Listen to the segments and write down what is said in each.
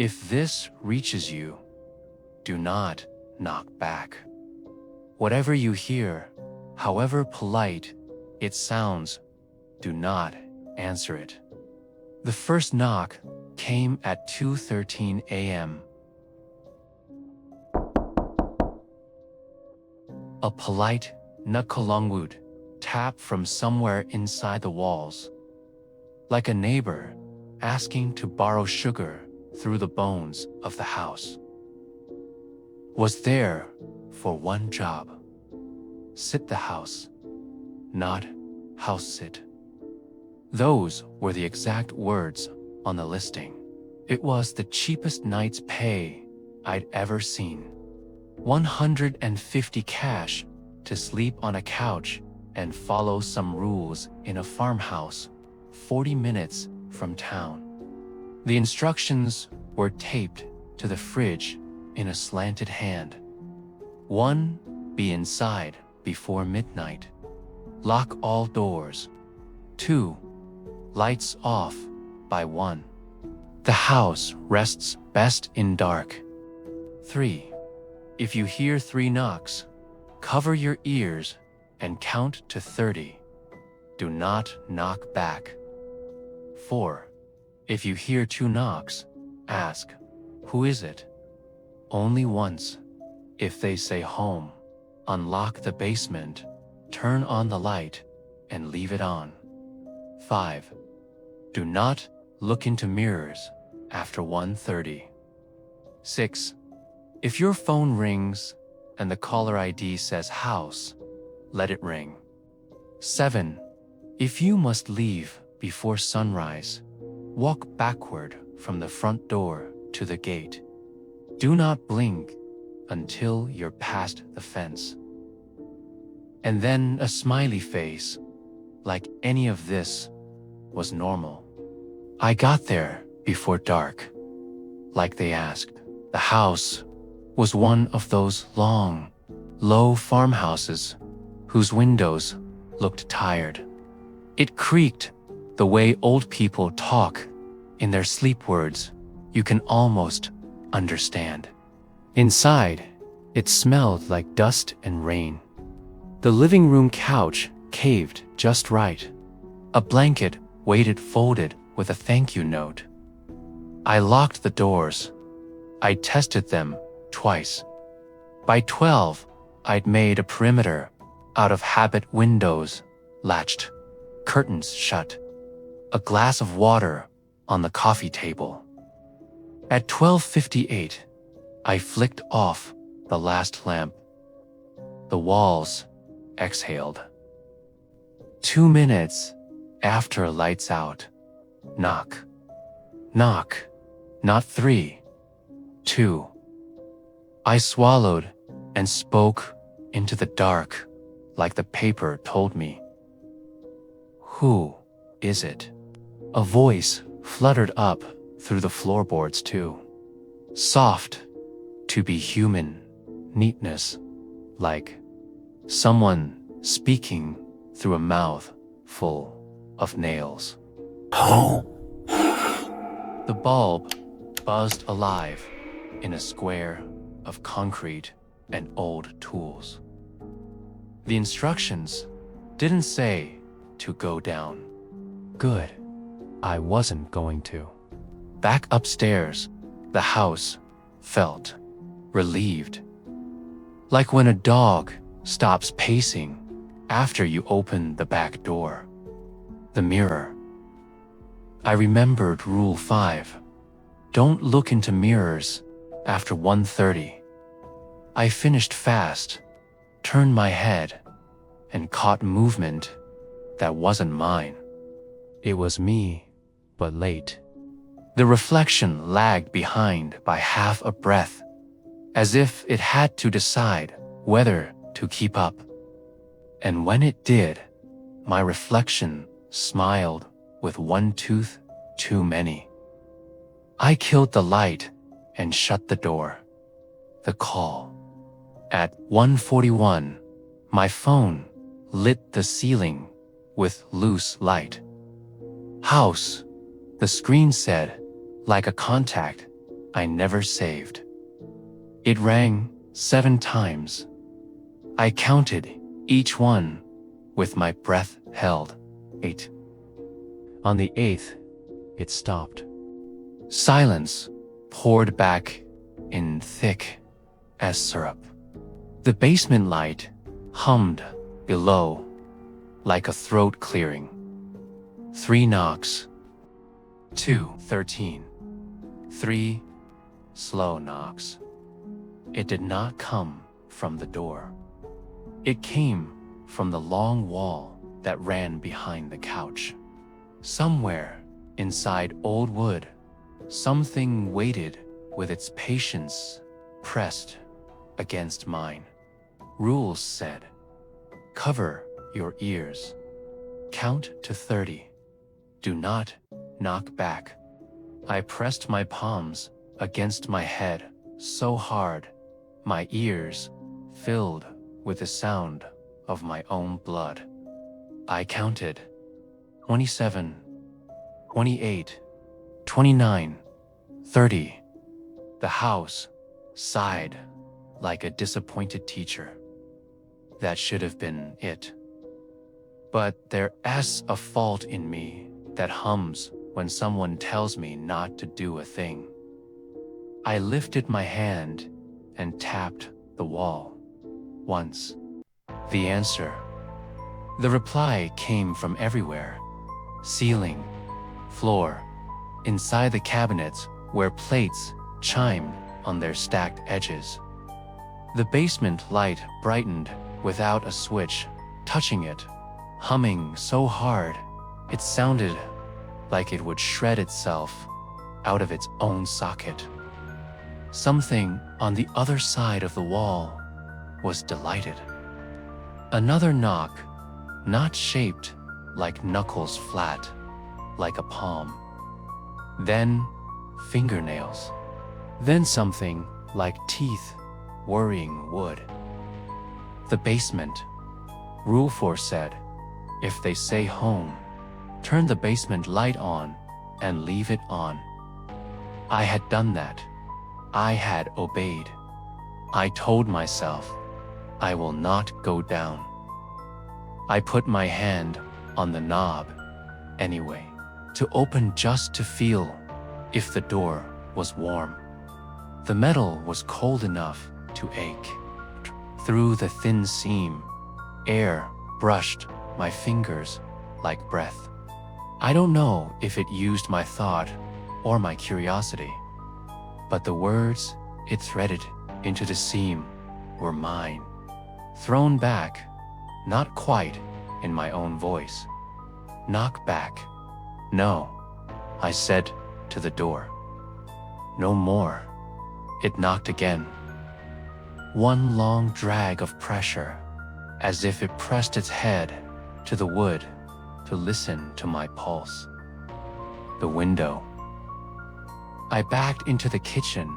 If this reaches you, do not knock back. Whatever you hear, however polite it sounds, do not answer it. The first knock came at 2:13 a.m. A polite nakalangwut tap from somewhere inside the walls, like a neighbor asking to borrow sugar through the bones of the house. Was there for one job: sit the house, not house sit. Those were the exact words on the listing. It was the cheapest night's pay I'd ever seen. $150 cash to sleep on a couch and follow some rules in a farmhouse 40 minutes from town. The instructions were taped to the fridge in a slanted hand. 1. Be inside before midnight. Lock all doors. 2. Lights off by 1. The house rests best in dark. 3. If you hear 3 knocks, cover your ears and count to 30. Do not knock back. 4. If you hear 2 knocks, ask, "Who is it?" Only once. If they say home, unlock the basement, turn on the light, and leave it on. 5. Do not look into mirrors after 1:30. 6. If your phone rings and the caller ID says house, let it ring. 7. If you must leave before sunrise, walk backward from the front door to the gate. Do not blink until you're past the fence. And then a smiley face, like any of this was normal. I got there before dark, like they asked. The house was one of those long, low farmhouses whose windows looked tired. It creaked the way old people talk in their sleep words you can almost understand. Inside, it smelled like dust and rain. The living room couch caved just right. A blanket waited folded with a thank you note. I locked the doors. I tested them twice. By 12, I'd made a perimeter out of habit: windows latched, curtains shut, a glass of water on the coffee table. At 12:58, I flicked off the last lamp. The walls exhaled. 2 minutes after lights out, knock. Knock, not 3, 2. I swallowed and spoke into the dark like the paper told me. Who is it? A voice fluttered up through the floorboards too. Soft, to be human, neatness, like someone speaking through a mouth full of nails. The bulb buzzed alive in a square of concrete and old tools. The instructions didn't say to go down. Good, I wasn't going to. Back upstairs, the house felt relieved. Like when a dog stops pacing after you open the back door. The mirror. I remembered Rule 5. Don't look into mirrors after 1:30. I finished fast, turned my head, and caught movement that wasn't mine. It was me, but late. The reflection lagged behind by half a breath, as if it had to decide whether to keep up. And when it did, my reflection smiled with one tooth too many. I killed the light and shut the door. The call. At 1:41, my phone lit the ceiling with loose light. House, the screen said, like a contact I never saved. It rang 7 times. I counted each one with my breath held. 8. On the 8th, it stopped. Silence poured back in thick as syrup. The basement light hummed below like a throat clearing. 3 knocks. 2, 13. 3 slow knocks. It did not come from the door. It came from the long wall that ran behind the couch. Somewhere inside old wood, something waited with its patience pressed against mine. Rules said, cover your ears. Count to 30. Do not knock back. I pressed my palms against my head so hard, my ears filled with the sound of my own blood. I counted 27, 28, 29, 30. The house sighed like a disappointed teacher. That should have been it. But there's a fault in me that hums when someone tells me not to do a thing. I lifted my hand and tapped the wall. Once. The answer. The reply came from everywhere. Ceiling, floor, inside the cabinets where plates chimed on their stacked edges. The basement light brightened without a switch touching it, humming so hard it sounded like it would shred itself out of its own socket. Something on the other side of the wall was delighted. Another knock, not shaped like knuckles, flat like a palm. Then fingernails. Then something like teeth worrying wood. The basement. Rule 4 said, if they say home, turn the basement light on and leave it on. I had done that. I had obeyed. I told myself, I will not go down. I put my hand on the knob anyway, to open just to feel if the door was warm. The metal was cold enough to ache. Through the thin seam, air brushed my fingers like breath. I don't know if it used my thought or my curiosity, but the words it threaded into the seam were mine, thrown back, not quite in my own voice. Knock back. No, I said to the door. No more. It knocked again. One long drag of pressure, as if it pressed its head to the wood to listen to my pulse. The window. I backed into the kitchen,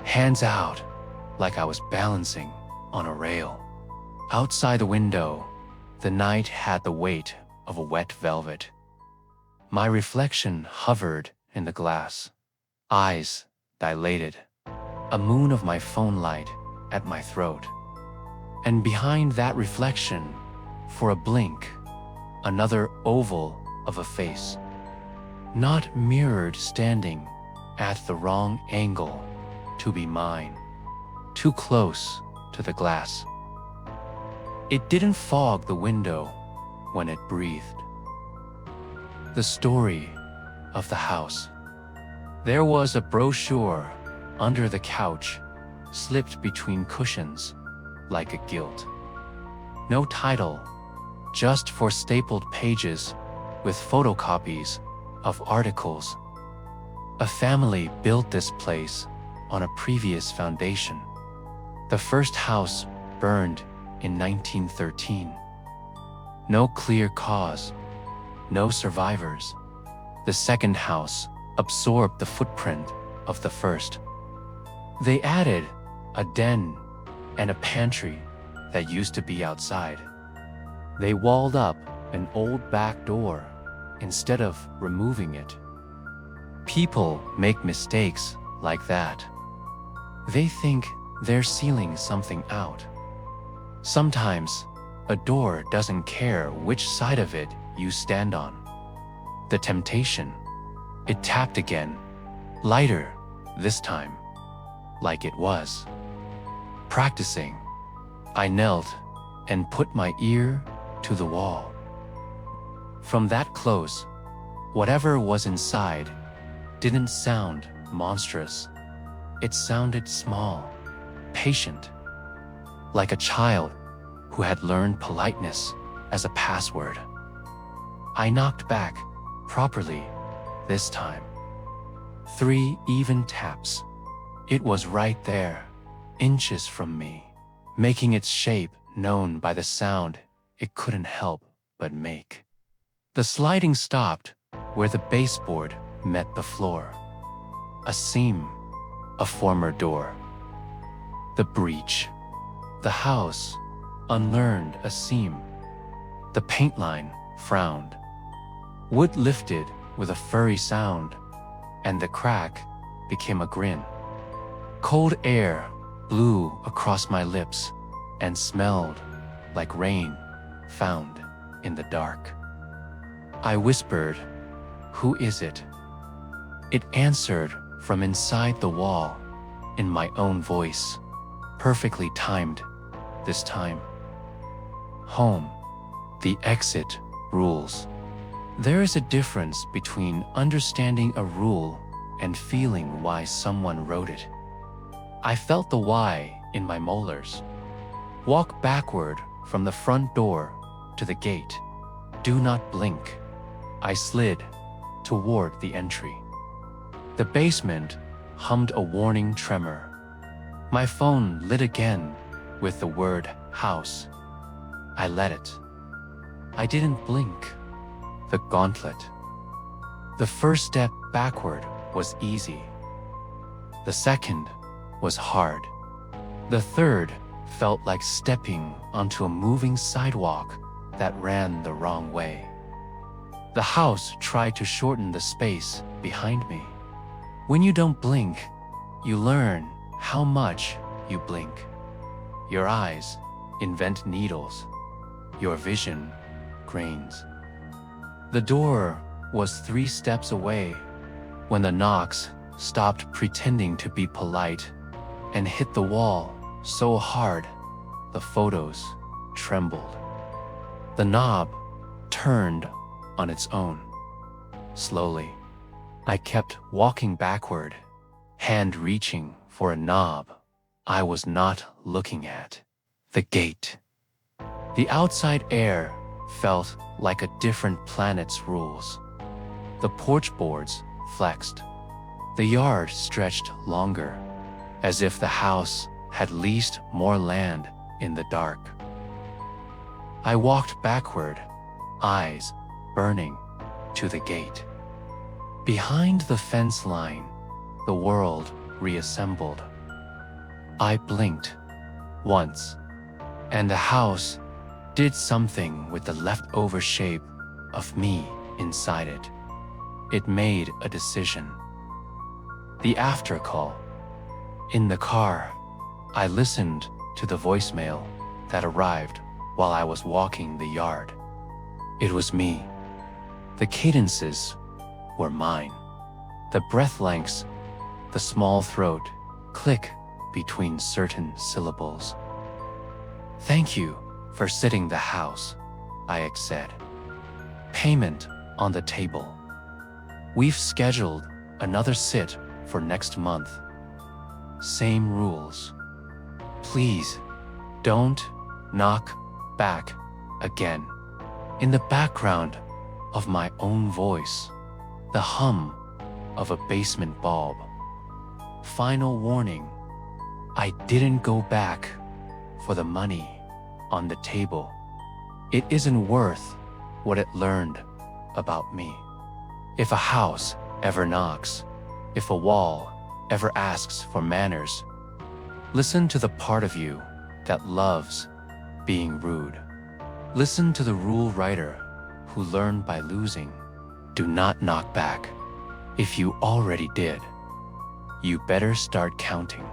hands out, like I was balancing on a rail. Outside the window, the night had the weight of a wet velvet. My reflection hovered in the glass, eyes dilated, a moon of my phone light at my throat. And behind that reflection, for a blink, another oval of a face, not mirrored, standing at the wrong angle to be mine, too close to the glass. It didn't fog the window when it breathed. The story of the house. There was a brochure under the couch, slipped between cushions like a guilt. No title, just 4 stapled pages with photocopies of articles. A family built this place on a previous foundation. The first house burned in 1913. No clear cause, no survivors. The second house absorbed the footprint of the first. They added a den and a pantry that used to be outside. They walled up an old back door instead of removing it. People make mistakes like that. They think they're sealing something out. Sometimes, a door doesn't care which side of it you stand on. The temptation. It tapped again, lighter this time, like it was. Practicing, I knelt and put my ear to the wall. From that close, whatever was inside didn't sound monstrous. It sounded small, patient, like a child who had learned politeness as a password. I knocked back properly this time. 3 even taps. It was right there, inches from me, making its shape known by the sound it couldn't help but make. The sliding stopped where the baseboard met the floor. A seam, a former door. The breach. The house unlearned a seam. The paint line frowned. Wood lifted with a furry sound, and the crack became a grin. Cold air blew across my lips and smelled like rain found in the dark. I whispered, "Who is it?" It answered from inside the wall in my own voice, perfectly timed this time. Home, the exit rules. There is a difference between understanding a rule and feeling why someone wrote it. I felt the why in my molars. Walk backward from the front door to the gate. Do not blink. I slid toward the entry. The basement hummed a warning tremor. My phone lit again with the word house. I let it. I didn't blink. The gauntlet. The first step backward was easy. The second was hard. The third felt like stepping onto a moving sidewalk that ran the wrong way. The house tried to shorten the space behind me. When you don't blink, you learn how much you blink. Your eyes invent needles. Your vision grains. The door was 3 steps away when the knocks stopped pretending to be polite and hit the wall so hard the photos trembled. The knob turned on its own. Slowly, I kept walking backward, hand reaching for a knob I was not looking at. The gate. The outside air felt like a different planet's rules. The porch boards flexed. The yard stretched longer, as if the house had leased more land in the dark. I walked backward, eyes burning, to the gate. Behind the fence line, the world reassembled. I blinked once, and the house did something with the leftover shape of me inside it. It made a decision. The aftercall. In the car, I listened to the voicemail that arrived while I was walking the yard. It was me. The cadences were mine. The breath lengths, the small throat click between certain syllables. "Thank you for sitting the house," I said. "Payment on the table. We've scheduled another sit for next month. Same rules. Please don't knock back again." In the background of my own voice, the hum of a basement bulb. Final warning, I didn't go back for the money on the table. It isn't worth what it learned about me. If a house ever knocks, if a wall ever asks for manners, listen to the part of you that loves being rude. Listen to the rule writer who learned by losing. Do not knock back. If you already did, You better start counting.